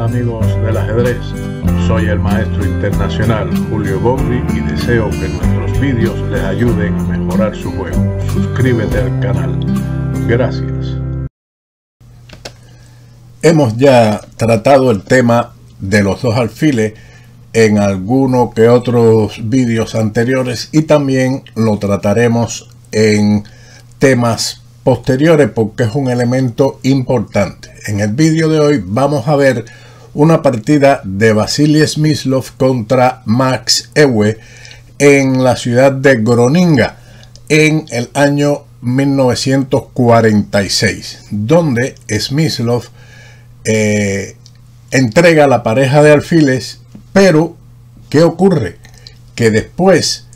amigos del ajedrez, soy el maestro internacional Julio Bogri y deseo que nuestros vídeos les ayuden a mejorar su juego. Suscríbete al canal. Gracias. Hemos ya tratado el tema de los dos alfiles en alguno que otros vídeos anteriores y también lo trataremos en temas posteriores porque es un elemento importante. En el vídeo de hoy vamos a ver una partida de Vasily Smyslov contra Max Euwe en la ciudad de Groninga en el año 1946, donde Smyslov entrega la pareja de alfiles, pero ¿qué ocurre? Que después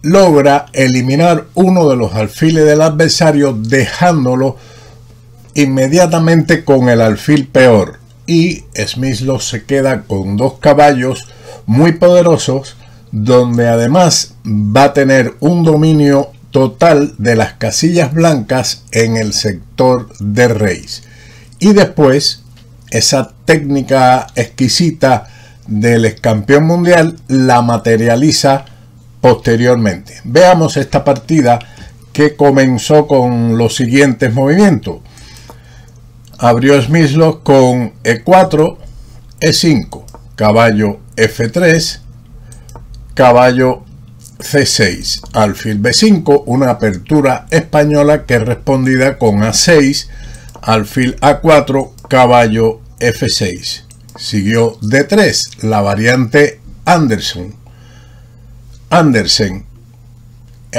logra eliminar uno de los alfiles del adversario, dejándolo inmediatamente con el alfil peor, y Smyslov se queda con dos caballos muy poderosos, donde además va a tener un dominio total de las casillas blancas en el sector de Reis. Y después esa técnica exquisita del ex campeón mundial la materializa posteriormente. Veamos esta partida que comenzó con los siguientes movimientos. Abrió Smyslov con E4, E5, caballo F3, caballo C6, alfil B5, una apertura española que es respondida con A6, alfil A4, caballo F6. Siguió D3, la variante Andersen,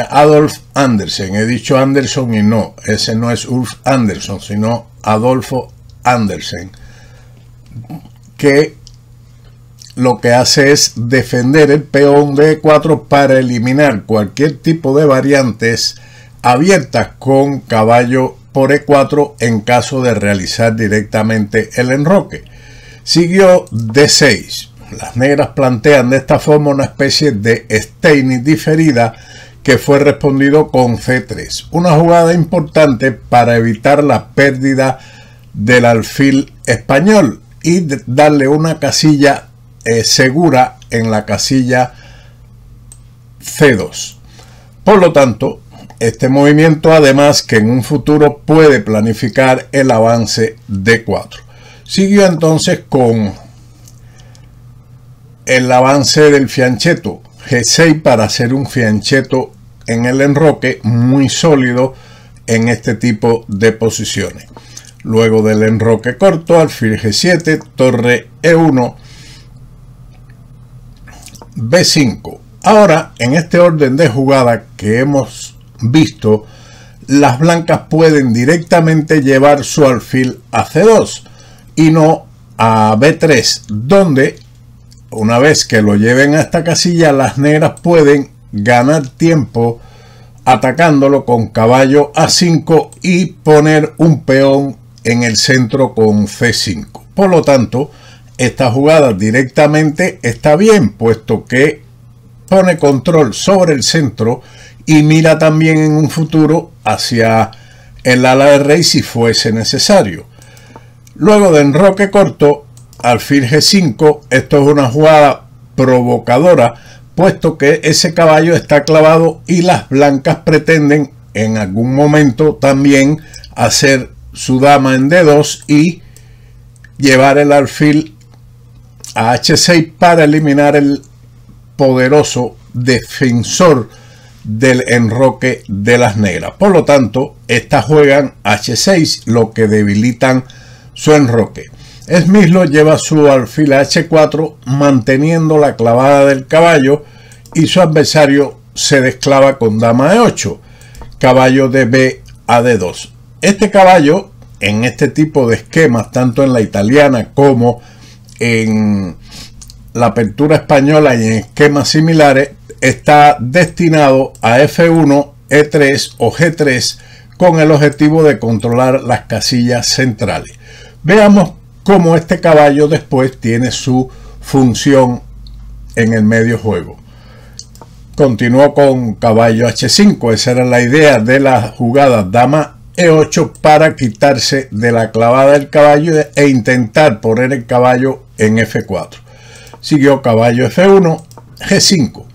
Adolf Andersen, he dicho Anderson y no, ese no es Ulf Anderson, sino Adolfo Andersen, que lo que hace es defender el peón de E4 para eliminar cualquier tipo de variantes abiertas con caballo por E4 en caso de realizar directamente el enroque. Siguió D6. Las negras plantean de esta forma una especie de Steinitz diferida que fue respondido con C3. Una jugada importante para evitar la pérdida del alfil español y darle una casilla segura en la casilla C2. Por lo tanto, este movimiento además que en un futuro puede planificar el avance D4. Siguió entonces con el avance del fianchetto G6 para hacer un fianchetto en el enroque muy sólido en este tipo de posiciones. Luego del enroque corto, alfil G7, torre E1, B5. Ahora, en este orden de jugada que hemos visto, las blancas pueden directamente llevar su alfil a C2 y no a B3, donde una vez que lo lleven a esta casilla, las negras pueden ganar tiempo atacándolo con caballo A5 y poner un peón en el centro con C5. Por lo tanto, esta jugada directamente está bien, puesto que pone control sobre el centro y mira también en un futuro hacia el ala de rey si fuese necesario. Luego de enroque corto, alfil G5, esto es una jugada provocadora, puesto que ese caballo está clavado y las blancas pretenden en algún momento también hacer su dama en D2 y llevar el alfil a H6 para eliminar el poderoso defensor del enroque de las negras. Por lo tanto, estas juegan H6, lo que debilitan su enroque. Smyslov lleva su alfil a H4 manteniendo la clavada del caballo y su adversario se desclava con dama E8, caballo de B a D2. Este caballo en este tipo de esquemas, tanto en la italiana como en la apertura española y en esquemas similares, está destinado a F1, E3 o G3 con el objetivo de controlar las casillas centrales. Veamos cómo este caballo después tiene su función en el medio juego. Continuó con caballo H5, esa era la idea de la jugada dama E8 para quitarse de la clavada del caballo e intentar poner el caballo en F4. Siguió caballo F1, G5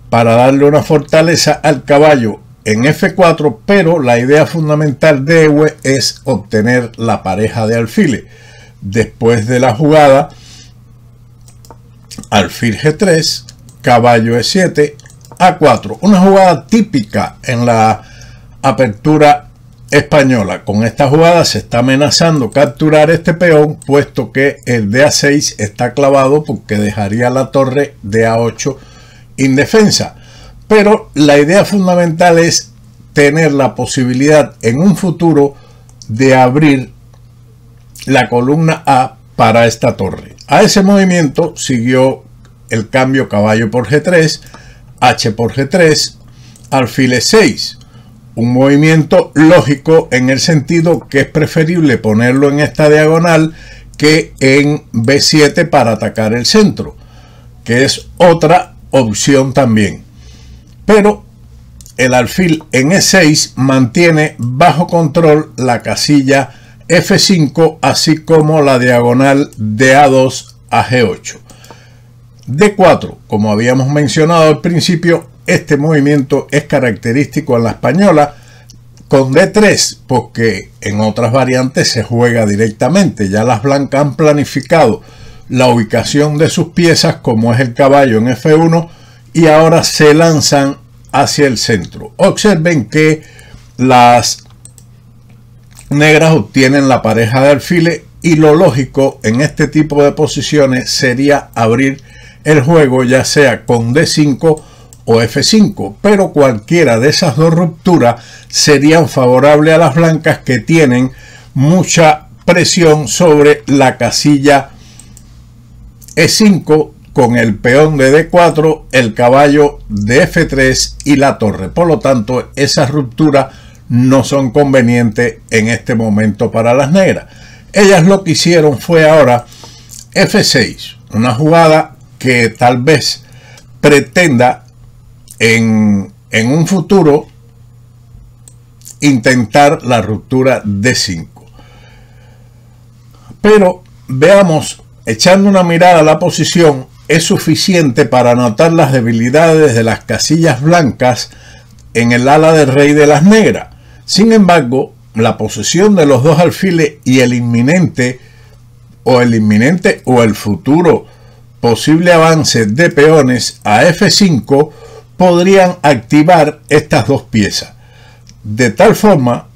para darle una fortaleza al caballo en F4, pero la idea fundamental de Ewe es obtener la pareja de alfiles. Después de la jugada, alfil G3, caballo E7, A4, una jugada típica en la apertura española. Con esta jugada se está amenazando capturar este peón, puesto que el de A6 está clavado porque dejaría la torre de A8 indefensa. Pero la idea fundamental es tener la posibilidad en un futuro de abrir la columna A para esta torre. A ese movimiento siguió el cambio caballo por G3, H por G3, alfil E6. Un movimiento lógico en el sentido que es preferible ponerlo en esta diagonal que en B7 para atacar el centro, que es otra opción también. Pero el alfil en E6 mantiene bajo control la casilla F5, así como la diagonal de A2 a G8. D4, como habíamos mencionado al principio, este movimiento es característico en la española, con D3, porque en otras variantes se juega directamente. Ya las blancas han planificado la ubicación de sus piezas, como es el caballo en F1, y ahora se lanzan hacia el centro. Observen que las negras obtienen la pareja de alfiles y lo lógico en este tipo de posiciones sería abrir el juego ya sea con D5 o F5, pero cualquiera de esas dos rupturas serían favorables a las blancas, que tienen mucha presión sobre la casilla E5 con el peón de D4, el caballo de F3 y la torre. Por lo tanto, esas rupturas no son convenientes en este momento para las negras. Ellas lo que hicieron fue ahora F6, una jugada que tal vez pretenda en un futuro intentar la ruptura D5. Pero veamos, echando una mirada a la posición, es suficiente para notar las debilidades de las casillas blancas en el ala del rey de las negras. Sin embargo, la posesión de los dos alfiles y el inminente o el futuro posible avance de peones a F5 podrían activar estas dos piezas. De tal forma,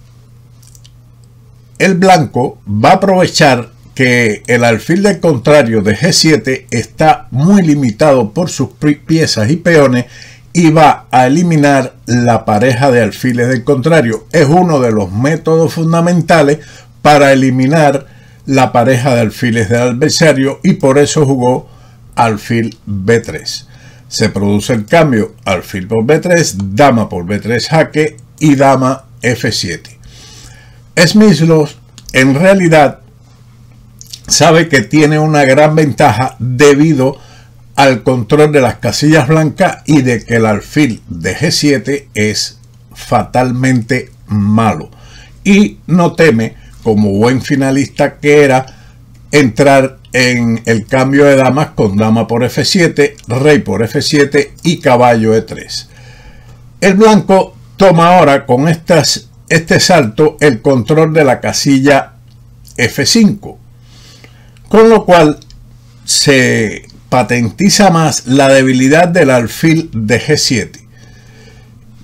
el blanco va a aprovechar que el alfil del contrario de G7 está muy limitado por sus piezas y peones y va a eliminar la pareja de alfiles del contrario. Es uno de los métodos fundamentales para eliminar la pareja de alfiles del adversario, y por eso jugó alfil B3. Se produce el cambio alfil por B3, dama por B3 jaque y dama F7. Smyslov en realidad sabe que tiene una gran ventaja debido al control de las casillas blancas y de que el alfil de G7 es fatalmente malo, y no teme, como buen finalista que era, entrar en el cambio de damas con dama por F7, rey por F7 y caballo E3. El blanco toma ahora con este salto el control de la casilla F5, con lo cual se patentiza más la debilidad del alfil de G7,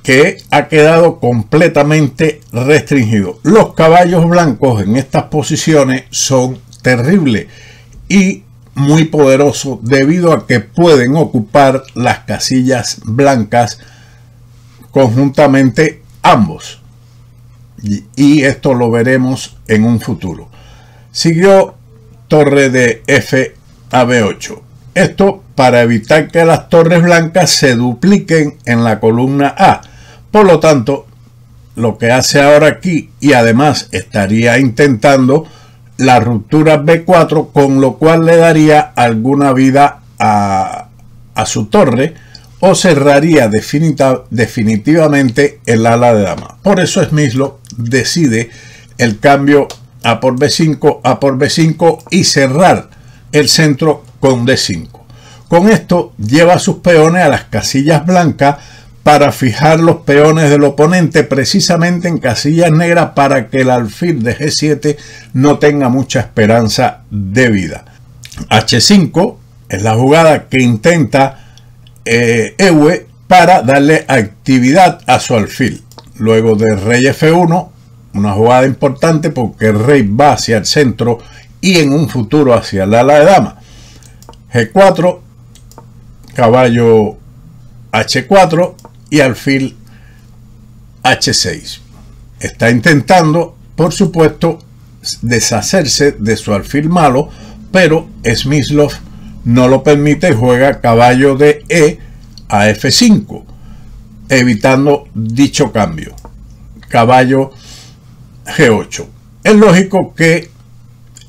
que ha quedado completamente restringido. Los caballos blancos en estas posiciones son terribles y muy poderosos debido a que pueden ocupar las casillas blancas conjuntamente ambos, y esto lo veremos en un futuro. Siguió torre de F a B8. Esto para evitar que las torres blancas se dupliquen en la columna A. Por lo tanto, lo que hace ahora aquí, y además estaría intentando la ruptura B4, con lo cual le daría alguna vida a su torre, o cerraría definitivamente el ala de dama. Por eso Smyslov decide el cambio A por B5, A por B5 y cerrar el centro con D5. Con esto lleva a sus peones a las casillas blancas para fijar los peones del oponente precisamente en casillas negras para que el alfil de G7 no tenga mucha esperanza de vida. H5 es la jugada que intenta Ewe para darle actividad a su alfil. Luego de rey F1, una jugada importante porque el rey va hacia el centro y en un futuro hacia el ala de dama. G4, caballo H4 y alfil H6. Está intentando, por supuesto, deshacerse de su alfil malo, pero Smyslov no lo permite y juega caballo de E a F5, evitando dicho cambio. Caballo G8. Es lógico que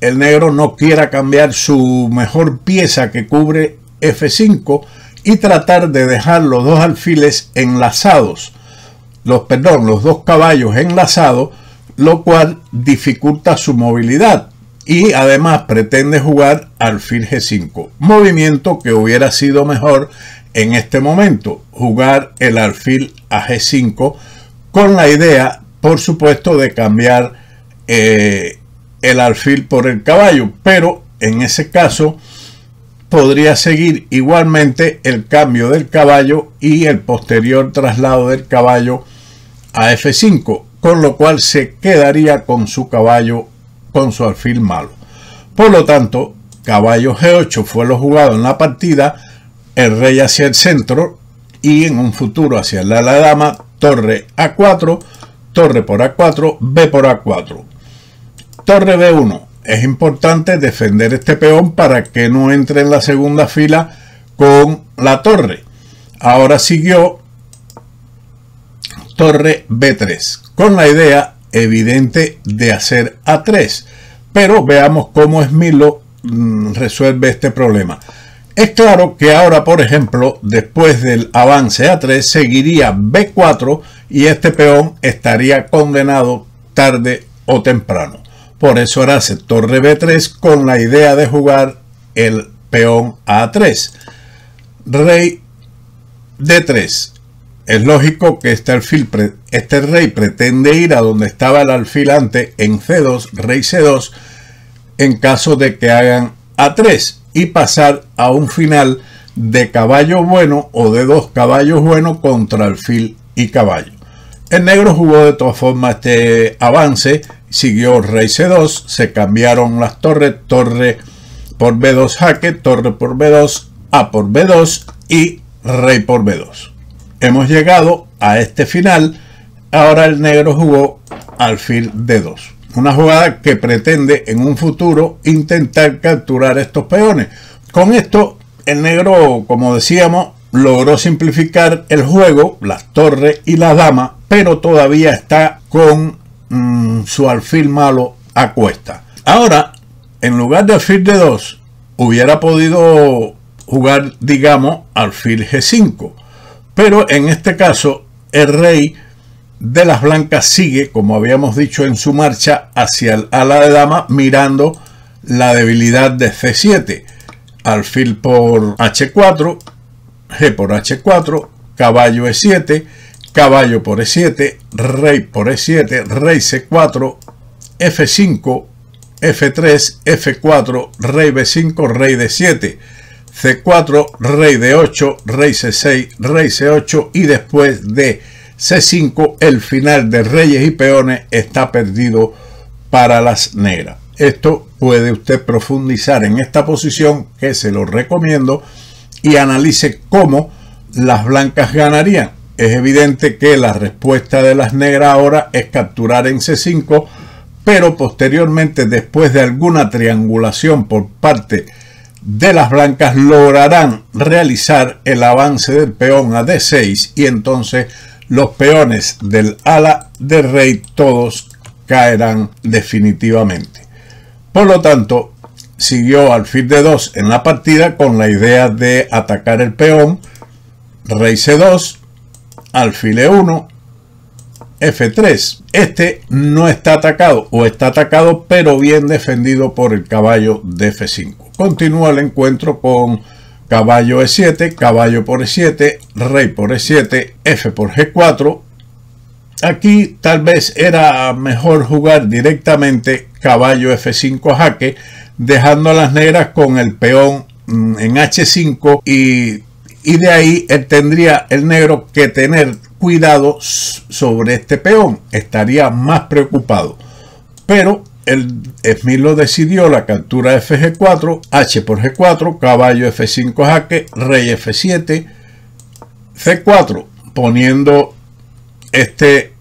el negro no quiera cambiar su mejor pieza que cubre F5 y tratar de dejar los dos alfiles enlazados, los dos caballos enlazados, lo cual dificulta su movilidad y además pretende jugar alfil G5, movimiento que hubiera sido mejor en este momento, jugar el alfil a G5 con la idea, por supuesto, de cambiar el alfil por el caballo, pero en ese caso podría seguir igualmente el cambio del caballo y el posterior traslado del caballo a F5, con lo cual se quedaría con su caballo, con su alfil malo. Por lo tanto, caballo G8 fue lo jugado en la partida, el rey hacia el centro y en un futuro hacia el ala de dama, torre A4, torre por A4, B por A4. Torre B1. Es importante defender este peón para que no entre en la segunda fila con la torre. Ahora siguió torre B3, con la idea evidente de hacer A3. Pero veamos cómo Smyslov resuelve este problema. Es claro que ahora, por ejemplo, después del avance A3, seguiría B4 y este peón estaría condenado tarde o temprano. Por eso ahora hace torre B3 con la idea de jugar el peón A3. Rey D3. Es lógico que este rey pretende ir a donde estaba el alfil antes en C2, rey C2, en caso de que hagan A3 y pasar a un final de caballo bueno o de dos caballos buenos contra alfil y caballo. El negro jugó de todas formas este avance, siguió rey C2, se cambiaron las torres, torre por B2 jaque, torre por B2, A por B2 y rey por B2. Hemos llegado a este final. Ahora el negro jugó alfil D2. Una jugada que pretende en un futuro intentar capturar estos peones. Con esto el negro, como decíamos, logró simplificar el juego, las torres y las damas, pero todavía está con su alfil malo a cuesta. Ahora, en lugar de alfil D2, hubiera podido jugar, digamos, alfil G5. Pero en este caso, el rey de las blancas sigue, como habíamos dicho, en su marcha hacia el ala de dama, mirando la debilidad de C7. Alfil por H4, G por H4, caballo E7, caballo por E7, rey por E7, rey C4, F5, F3, F4, rey B5, rey D7, C4, rey D8, rey C6, rey C8 y después de C5 el final de reyes y peones está perdido para las negras. Esto puede usted profundizar en esta posición, que se lo recomiendo, y analice cómo las blancas ganarían. Es evidente que la respuesta de las negras ahora es capturar en C5, pero posteriormente, después de alguna triangulación por parte de las blancas, lograrán realizar el avance del peón a D6 y entonces los peones del ala de rey todos caerán definitivamente. Por lo tanto, siguió alfil D2 en la partida con la idea de atacar el peón, rey C2, alfil E1, F3. Este no está atacado, o está atacado pero bien defendido por el caballo de F5. Continúa el encuentro con caballo E7, caballo por E7, rey por E7, F por G4. Aquí tal vez era mejor jugar directamente caballo F5 jaque, dejando a las negras con el peón en H5 y de ahí tendría el negro que tener cuidado sobre este peón, estaría más preocupado. Pero el Smyslov decidió la captura de Fg4, H por G4, caballo F5 jaque, rey F7, C4, poniendo este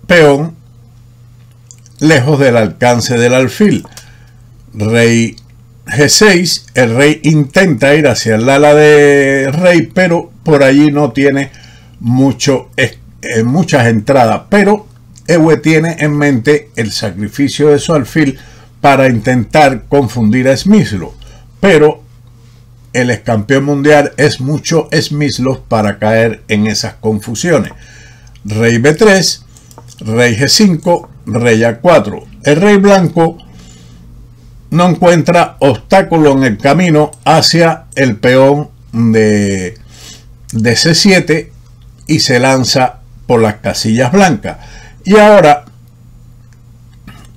peón lejos del alcance del alfil. Rey G6, el rey intenta ir hacia el ala de rey, pero por allí no tiene muchas entradas, pero Ewe tiene en mente el sacrificio de su alfil para intentar confundir a Smyslov, pero el ex campeón mundial es mucho Smyslov para caer en esas confusiones. Rey B3, rey G5, rey A4. El rey blanco no encuentra obstáculo en el camino hacia el peón de C7 y se lanza por las casillas blancas. Y ahora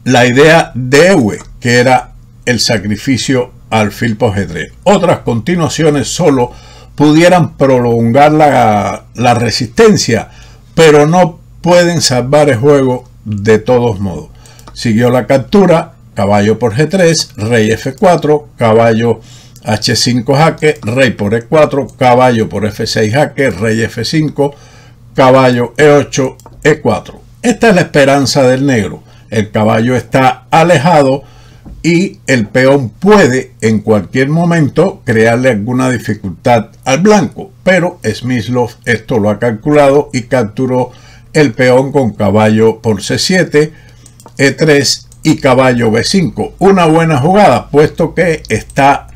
la idea de Ewe, que era el sacrificio alfil por G3. Otras continuaciones solo pudieran prolongar la resistencia, pero no pueden salvar el juego de todos modos. Siguió la captura, caballo por G3, rey F4, caballo H5 jaque, rey por E4, caballo por F6 jaque, rey F5, caballo E8, E4. Esta es la esperanza del negro. El caballo está alejado y el peón puede en cualquier momento crearle alguna dificultad al blanco, pero Smyslov esto lo ha calculado y capturó el peón con caballo por C7, E3 y caballo B5. Una buena jugada, puesto que está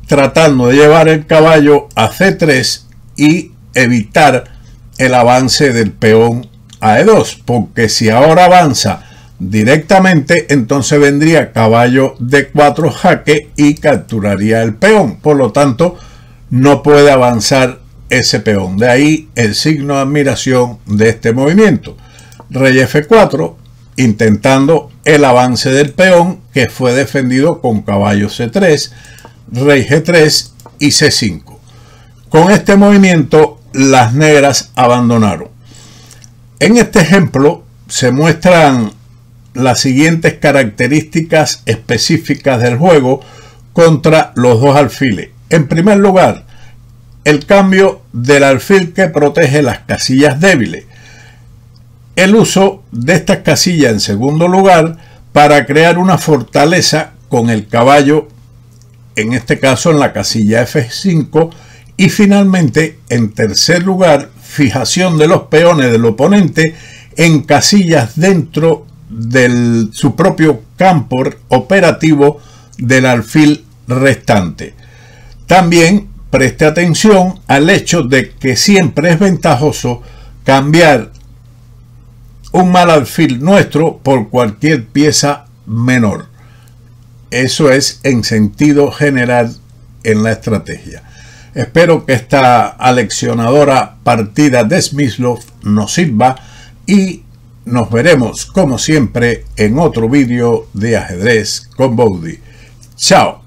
tratando de llevar el caballo a C3 y evitar el avance del peón a E2, porque si ahora avanza directamente, entonces vendría caballo D4 jaque y capturaría el peón. Por lo tanto, no puede avanzar ese peón. De ahí el signo de admiración de este movimiento. Rey F4, intentando el avance del peón, que fue defendido con caballo C3, rey G3 y C5. Con este movimiento, las negras abandonaron. En este ejemplo se muestran las siguientes características específicas del juego contra los dos alfiles. En primer lugar, el cambio del alfil que protege las casillas débiles. El uso de estas casillas en segundo lugar para crear una fortaleza con el caballo, en este caso en la casilla F5, y finalmente en tercer lugar, fijación de los peones del oponente en casillas dentro de su propio campo operativo del alfil restante. También preste atención al hecho de que siempre es ventajoso cambiar un mal alfil nuestro por cualquier pieza menor. Eso es en sentido general en la estrategia. Espero que esta aleccionadora partida de Smyslov nos sirva y nos veremos como siempre en otro vídeo de ajedrez con Bowdy. Chao.